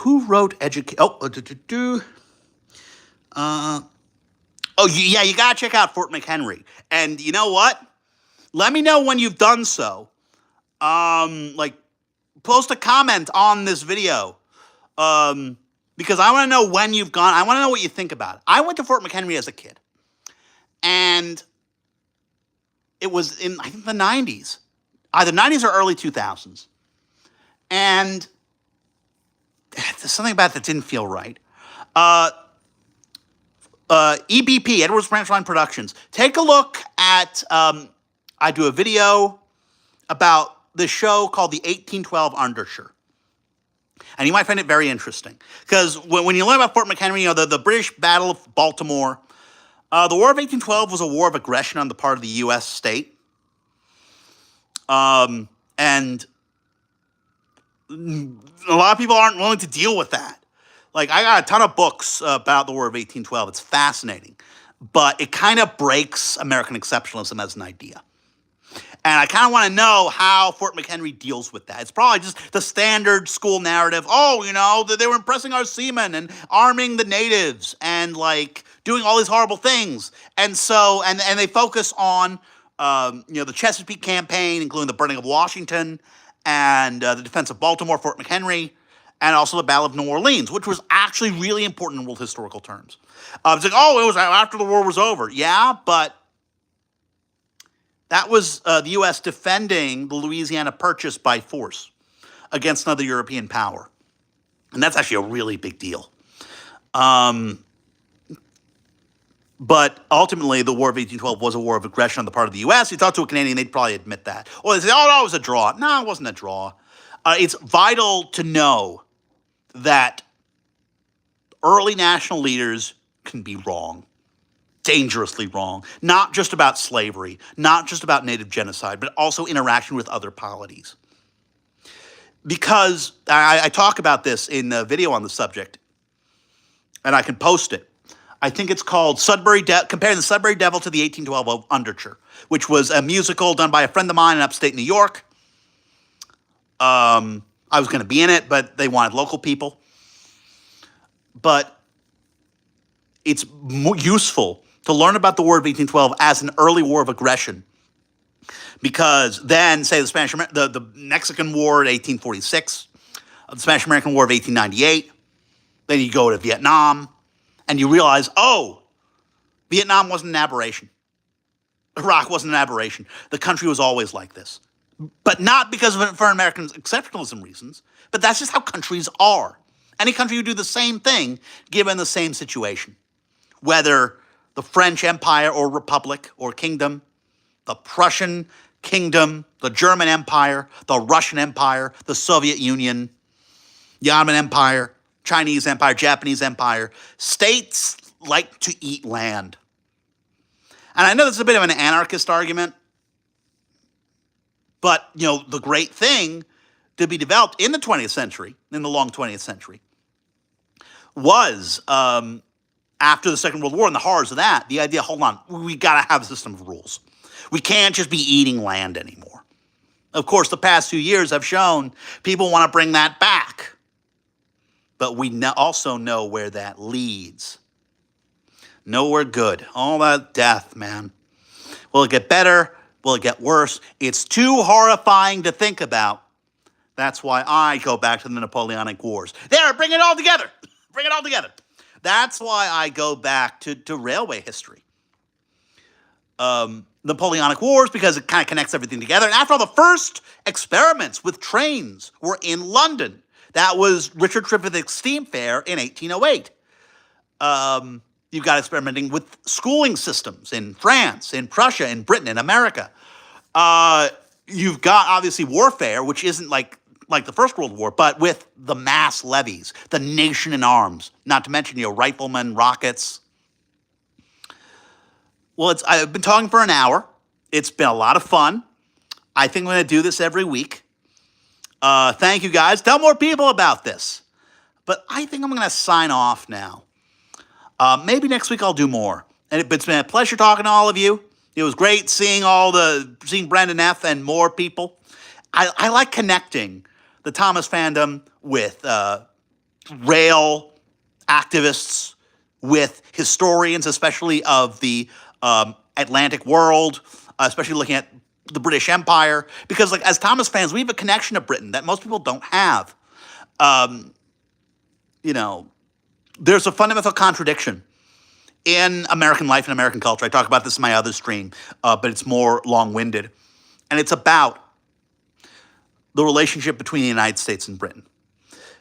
Who wrote you gotta check out Fort McHenry. And you know what? Let me know when you've done so. Post a comment on this video. Because I want to know when you've gone. I want to know what you think about it. I went to Fort McHenry as a kid. And it was in, I think, the 90s. Either 90s or early 2000s. And there's something about it that didn't feel right. EBP, Edwards Branch Line Productions. Take a look at, I do a video about this show called the 1812 Undershirt. And you might find it very interesting. Because when you learn about Fort McHenry, you know, the British Battle of Baltimore, the War of 1812 was a war of aggression on the part of the U.S. state. And a lot of people aren't willing to deal with that. Like, I got a ton of books about the War of 1812. It's fascinating. But it kind of breaks American exceptionalism as an idea. And I kind of want to know how Fort McHenry deals with that. It's probably just the standard school narrative. Oh, you know, they were impressing our seamen and arming the natives and, like, doing all these horrible things. And so, and they focus on, the Chesapeake campaign, including the burning of Washington and the defense of Baltimore, Fort McHenry. and also the Battle of New Orleans, which was actually really important in world historical terms. It's like, oh, it was after the war was over. Yeah, but that was the U.S. defending the Louisiana Purchase by force against another European power. And that's actually a really big deal. But ultimately, the War of 1812 was a war of aggression on the part of the U.S. You talk to a Canadian, they'd probably admit that. Or they'd say, oh, no, it was a draw. No, it wasn't a draw. It's vital to know that early national leaders can be wrong, dangerously wrong, not just about slavery, not just about native genocide, but also interaction with other polities. Because I talk about this in a video on the subject, and I can post it. I think it's called Comparing the Sudbury Devil to the 1812 Underture, which was a musical done by a friend of mine in upstate New York. I was going to be in it, but they wanted local people. But it's useful to learn about the War of 1812 as an early war of aggression. Because then, say, the Mexican War in 1846, the Spanish-American War of 1898, then you go to Vietnam, and you realize, oh, Vietnam wasn't an aberration. Iraq wasn't an aberration. The country was always like this. But not because of foreign American exceptionalism reasons, but that's just how countries are. Any country would do the same thing given the same situation. Whether the French Empire or Republic or Kingdom, the Prussian Kingdom, the German Empire, the Russian Empire, the Soviet Union, the Ottoman Empire, Chinese Empire, Japanese Empire, states like to eat land. And I know this is a bit of an anarchist argument, but, the great thing to be developed in the 20th century, in the long 20th century, was, after the Second World War and the horrors of that, the idea, hold on, we got to have a system of rules. We can't just be eating land anymore. Of course, the past few years have shown people want to bring that back. But we also know where that leads. Nowhere good. All that death, man. Will it get better? Will it get worse? It's too horrifying to think about. That's why I go back to the Napoleonic Wars. There, bring it all together. Bring it all together. That's why I go back to railway history. Napoleonic Wars, because it kind of connects everything together. And after all, the first experiments with trains were in London. That was Richard Trevithick's steam fair in 1808. You've got experimenting with schooling systems in France, in Prussia, in Britain, in America. You've got, obviously, warfare, which isn't like the First World War, but with the mass levies, the nation in arms, not to mention, riflemen, rockets. Well, I've been talking for an hour. It's been a lot of fun. I think I'm going to do this every week. Thank you, guys. Tell more people about this. But I think I'm going to sign off now. Maybe next week I'll do more. And it's been a pleasure talking to all of you. It was great seeing Brendan F. and more people. I like connecting the Thomas fandom with rail activists, with historians, especially of the Atlantic world, especially looking at the British Empire, because as Thomas fans, we have a connection to Britain that most people don't have. There's a fundamental contradiction in American life and American culture. I talk about this in my other stream, but it's more long-winded. And it's about the relationship between the United States and Britain.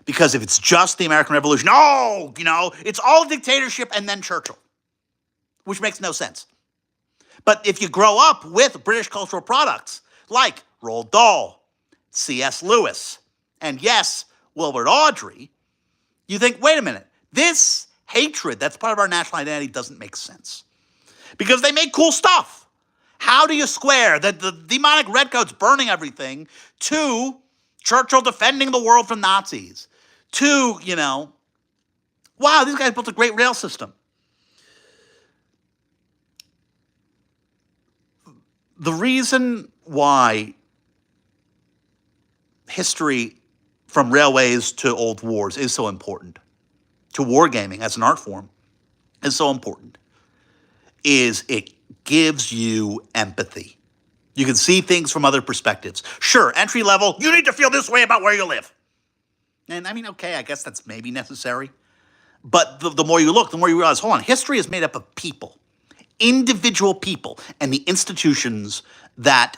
Because if it's just the American Revolution, it's all dictatorship and then Churchill, which makes no sense. But if you grow up with British cultural products like Roald Dahl, C.S. Lewis, and yes, Wilbur Awdry, you think, wait a minute, this hatred that's part of our national identity doesn't make sense. Because they make cool stuff. How do you square the demonic redcoats burning everything to Churchill defending the world from Nazis? To, wow, these guys built a great rail system. The reason why history from railways to old wars is so important, to wargaming as an art form is so important, is it gives you empathy. You can see things from other perspectives. Sure, entry level, you need to feel this way about where you live. And I mean, okay, I guess that's maybe necessary. But the more you look, the more you realize, hold on, history is made up of people, individual people, and the institutions that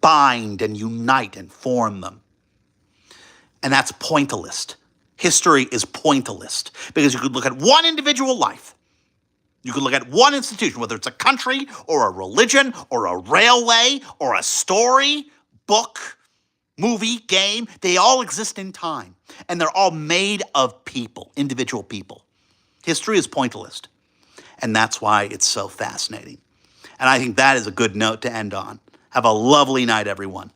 bind and unite and form them. And that's pointillist. History is pointillist because you could look at one individual life. You could look at one institution, whether it's a country or a religion or a railway or a story, book, movie, game. They all exist in time. And they're all made of people, individual people. History is pointillist. And that's why it's so fascinating. And I think that is a good note to end on. Have a lovely night, everyone.